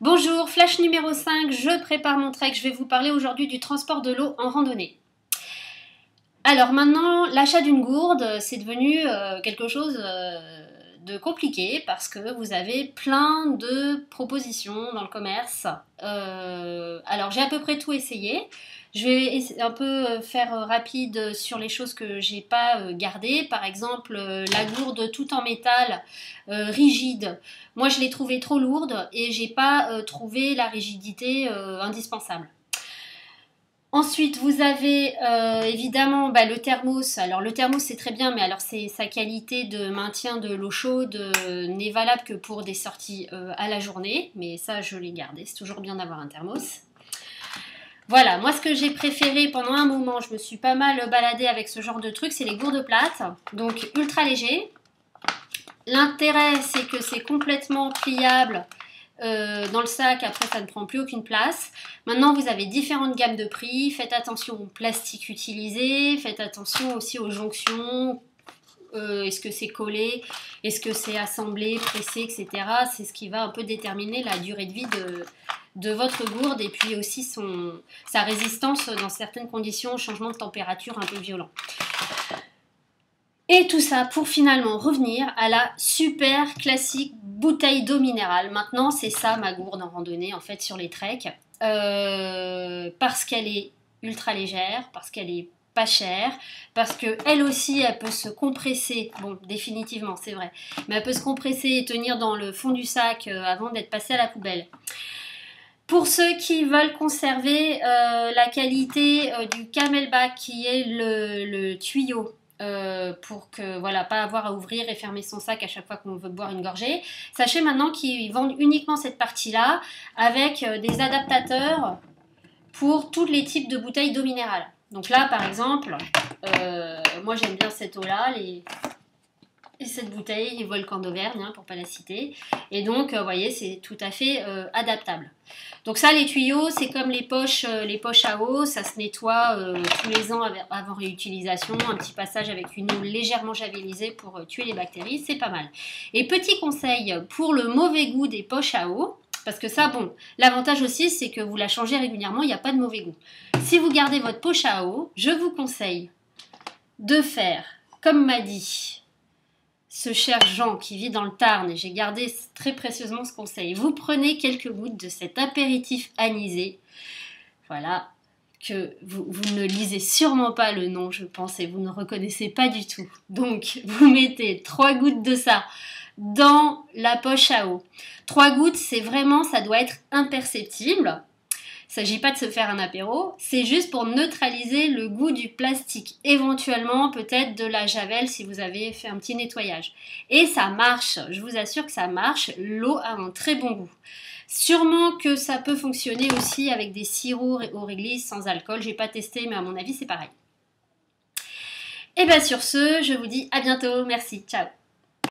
Bonjour, flash numéro 5, je prépare mon trek, je vais vous parler aujourd'hui du transport de l'eau en randonnée. Alors maintenant, l'achat d'une gourde, c'est devenu quelque chose de compliqué parce que vous avez plein de propositions dans le commerce. Alors j'ai à peu près tout essayé. Je vais un peu faire rapide sur les choses que j'ai pas gardées. Par exemple, la gourde tout en métal rigide. Moi, je l'ai trouvée trop lourde et j'ai pas trouvé la rigidité indispensable. Ensuite, vous avez évidemment le thermos. Alors le thermos c'est très bien, mais alors sa qualité de maintien de l'eau chaude n'est valable que pour des sorties à la journée. Mais ça, je l'ai gardé. C'est toujours bien d'avoir un thermos. Voilà, moi ce que j'ai préféré pendant un moment, je me suis pas mal baladée avec ce genre de truc, c'est les gourdes plates. Donc ultra léger. L'intérêt, c'est que c'est complètement pliable. Dans le sac, après ça ne prend plus aucune place. Maintenant vous avez différentes gammes de prix, faites attention au plastique utilisé, faites attention aussi aux jonctions, est-ce que c'est collé, est-ce que c'est assemblé, pressé, etc. C'est ce qui va un peu déterminer la durée de vie de votre gourde et puis aussi sa résistance dans certaines conditions au changement de température un peu violent. Et tout ça pour finalement revenir à la super classique bouteille d'eau minérale. Maintenant, c'est ça ma gourde en randonnée, en fait, sur les treks. Parce qu'elle est ultra légère, parce qu'elle est pas chère, parce qu'elle aussi, elle peut se compresser. Bon, définitivement, c'est vrai. Mais elle peut se compresser et tenir dans le fond du sac avant d'être passée à la poubelle. Pour ceux qui veulent conserver la qualité du Camelback, qui est le tuyau, pour que voilà, pas avoir à ouvrir et fermer son sac à chaque fois qu'on veut boire une gorgée. Sachez maintenant qu'ils vendent uniquement cette partie-là avec des adaptateurs pour tous les types de bouteilles d'eau minérale. Donc là, par exemple, moi j'aime bien cette eau-là, et cette bouteille, les volcans d'Auvergne, hein, pour pas la citer. Et donc, vous voyez, c'est tout à fait adaptable. Donc ça, les tuyaux, c'est comme les poches à eau, ça se nettoie tous les ans avant réutilisation, un petit passage avec une eau légèrement javelisée pour tuer les bactéries, c'est pas mal. Et petit conseil pour le mauvais goût des poches à eau, parce que ça, bon, l'avantage aussi, c'est que vous la changez régulièrement, il n'y a pas de mauvais goût. Si vous gardez votre poche à eau, je vous conseille de faire, comme m'a dit ce cher Jean qui vit dans le Tarn, et j'ai gardé très précieusement ce conseil. Vous prenez quelques gouttes de cet apéritif anisé, voilà, que vous ne lisez sûrement pas le nom, je pense, et vous ne reconnaissez pas du tout. Donc, vous mettez 3 gouttes de ça dans la poche à eau. 3 gouttes, c'est vraiment, ça doit être imperceptible. Il ne s'agit pas de se faire un apéro, c'est juste pour neutraliser le goût du plastique. Éventuellement, peut-être de la javel si vous avez fait un petit nettoyage. Et ça marche, je vous assure que ça marche, l'eau a un très bon goût. Sûrement que ça peut fonctionner aussi avec des sirops au réglisse sans alcool, j'ai pas testé mais à mon avis c'est pareil. Et bien sur ce, je vous dis à bientôt, merci, ciao.